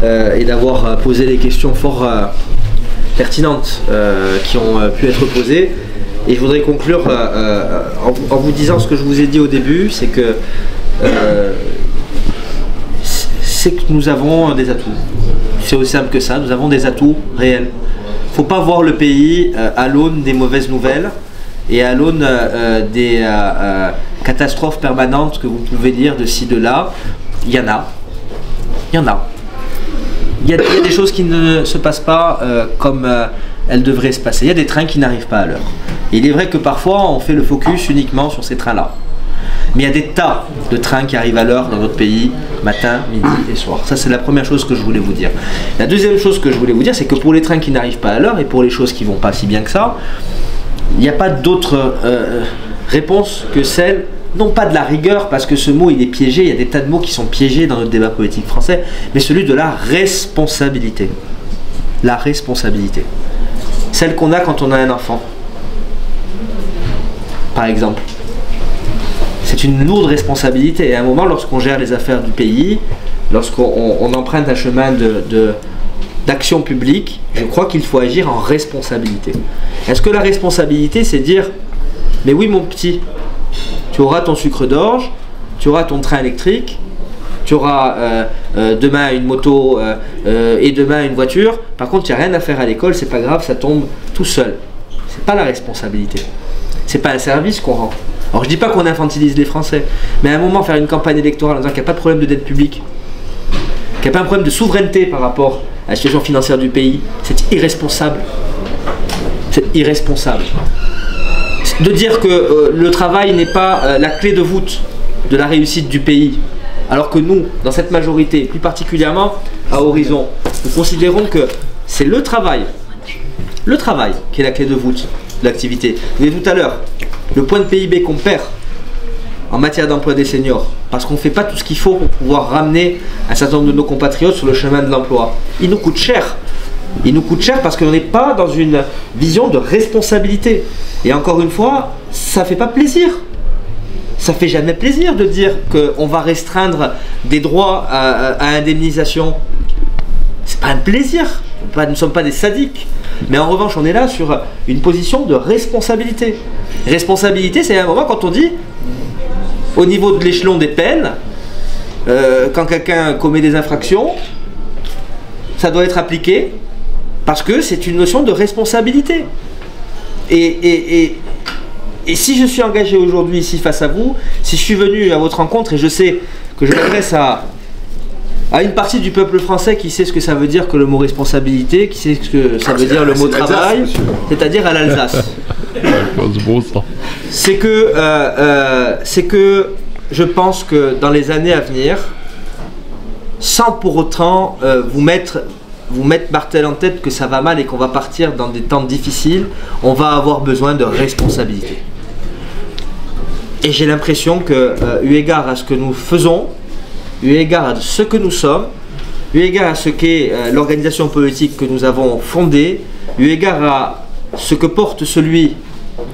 et d'avoir posé des questions fort pertinentes qui ont pu être posées. Et je voudrais conclure en vous disant ce que je vous ai dit au début, c'est que nous avons des atouts. C'est aussi simple que ça, nous avons des atouts réels. Il ne faut pas voir le pays à l'aune des mauvaises nouvelles et à l'aune des catastrophes permanentes que vous pouvez lire de ci, de là. Il y en a. Il y en a. Il y a des choses qui ne se passent pas comme elles devraient se passer. Il y a des trains qui n'arrivent pas à l'heure. Il est vrai que parfois on fait le focus uniquement sur ces trains-là. Mais il y a des tas de trains qui arrivent à l'heure dans notre pays, matin, midi et soir. Ça, c'est la première chose que je voulais vous dire. La deuxième chose que je voulais vous dire, c'est que pour les trains qui n'arrivent pas à l'heure et pour les choses qui ne vont pas si bien que ça, il n'y a pas d'autre réponse que celle, non pas de la rigueur, parce que ce mot il est piégé, il y a des tas de mots qui sont piégés dans notre débat politique français, mais celui de la responsabilité. La responsabilité. Celle qu'on a quand on a un enfant. Par exemple. C'est une lourde responsabilité. Et à un moment, lorsqu'on gère les affaires du pays, lorsqu'on emprunte un chemin d'action publique, je crois qu'il faut agir en responsabilité. Est-ce que la responsabilité, c'est dire « Mais oui, mon petit, tu auras ton sucre d'orge, tu auras ton train électrique, tu auras demain une moto et demain une voiture. Par contre, tu n'as rien à faire à l'école, c'est pas grave, ça tombe tout seul. » C'est pas la responsabilité. C'est pas un service qu'on rend. Alors je dis pas qu'on infantilise les Français, mais à un moment faire une campagne électorale en disant qu'il n'y a pas de problème de dette publique, qu'il n'y a pas un problème de souveraineté par rapport à la situation financière du pays, c'est irresponsable. C'est irresponsable. De dire que le travail n'est pas la clé de voûte de la réussite du pays, alors que nous, dans cette majorité, plus particulièrement à Horizon, nous considérons que c'est le travail qui est la clé de voûte de l'activité. Vous avez tout à l'heure, le point de PIB qu'on perd en matière d'emploi des seniors, parce qu'on ne fait pas tout ce qu'il faut pour pouvoir ramener un certain nombre de nos compatriotes sur le chemin de l'emploi. Il nous coûte cher. Il nous coûte cher parce qu'on n'est pas dans une vision de responsabilité. Et encore une fois, ça ne fait pas plaisir. Ça ne fait jamais plaisir de dire qu'on va restreindre des droits à indemnisation. C'est pas un plaisir. Nous ne sommes pas des sadiques. Mais en revanche, on est là sur une position de responsabilité. Responsabilité, c'est un moment quand on dit, au niveau de l'échelon des peines, quand quelqu'un commet des infractions, ça doit être appliqué parce que c'est une notion de responsabilité. Et si je suis engagé aujourd'hui ici face à vous, si je suis venu à votre rencontre et je sais que je m'adresse à une partie du peuple français qui sait ce que ça veut dire que le mot responsabilité, qui sait ce que ça veut dire le mot travail, c'est-à-dire à l'Alsace. C'est que je pense que dans les années à venir, sans pour autant vous mettre martel en tête que ça va mal et qu'on va partir dans des temps difficiles, on va avoir besoin de responsabilité. Et j'ai l'impression que, eu égard à ce que nous faisons, eu égard à ce que nous sommes, eu égard à ce qu'est l'organisation politique que nous avons fondée, eu égard à ce que porte celui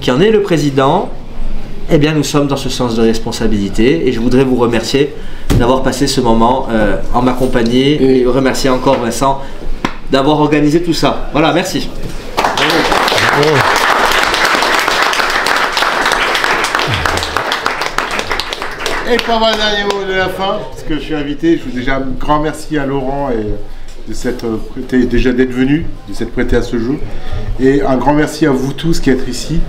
qui en est le président, eh bien nous sommes dans ce sens de responsabilité et je voudrais vous remercier d'avoir passé ce moment en ma compagnie et remercier encore Vincent d'avoir organisé tout ça. Voilà, merci. Et pour avoir le dernier mot de la fin, parce que je suis invité, je vous dis déjà un grand merci à Laurent et déjà d'être venu, de s'être prêté à ce jeu. Et un grand merci à vous tous qui êtes ici.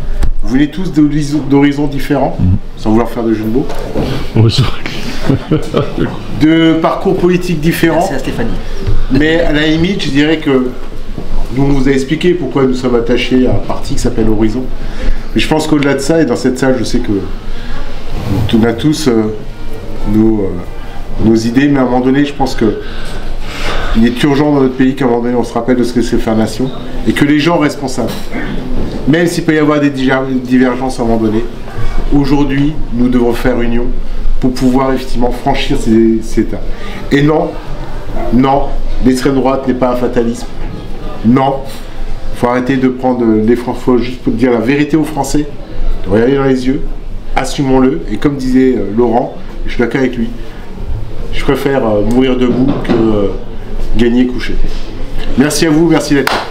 Vous venez tous d'horizons différents, sans vouloir faire de jeu de mots. De parcours politiques différents. Merci à Stéphanie. Mais à la limite, je dirais que nous, on vous a expliqué pourquoi nous sommes attachés à un parti qui s'appelle Horizon. Mais je pense qu'au-delà de ça, et dans cette salle, je sais que on a tous nos idées, mais à un moment donné, je pense que il est urgent dans notre pays qu'à un moment donné, on se rappelle de ce que c'est faire nation et que les gens responsables, même s'il peut y avoir des divergences à un moment donné, aujourd'hui, nous devons faire union pour pouvoir effectivement franchir ces étapes. Et non, l'extrême droite n'est pas un fatalisme. Non, il faut arrêter de prendre il faut juste pour dire la vérité aux Français, de regarder dans les yeux, assumons-le, et comme disait Laurent, je suis d'accord avec lui, je préfère mourir debout que gagner, coucher. Merci à vous, merci d'être là.